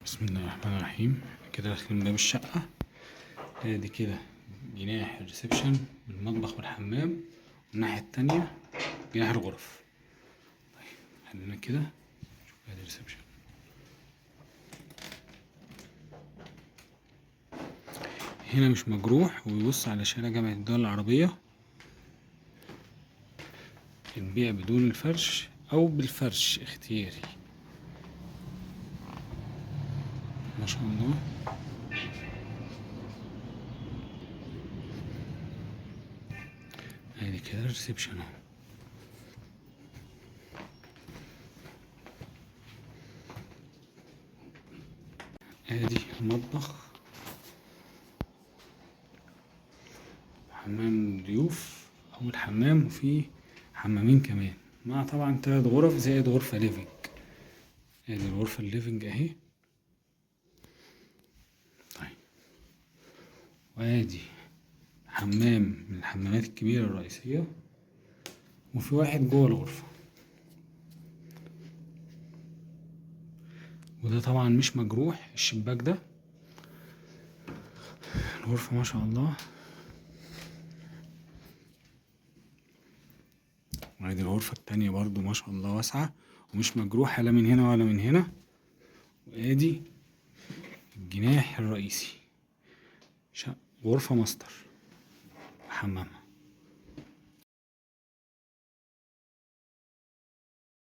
بسم الله الرحمن الرحيم. كده داخلين باب الشقة. ادي كده جناح الريسبشن بالمطبخ والحمام، والناحية التانية جناح الغرف. طيب خلينا كده نشوف ادي الريسبشن. هنا مش مجروح ويبص على شارع جامعة الدول العربية. البيع بدون الفرش او بالفرش اختياري. ما شاء الله. ادي كده الريسبشن اهو. ادي المطبخ، حمام ضيوف او الحمام، وفيه حمامين كمان مع طبعا 3 غرف زائد غرفة ليفينج. ادي الغرفة الليفينج اهي. طيب وادي حمام من الحمامات الكبيرة الرئيسية، وفي واحد جوه الغرفة، وده طبعا مش مجروح. الشباك ده الغرفة ما شاء الله. وادي الغرفة التانية برضو ما شاء الله واسعة ومش مجروحة لا من هنا ولا من هنا. وادي الجناح الرئيسي، غرفة ماستر حمامها.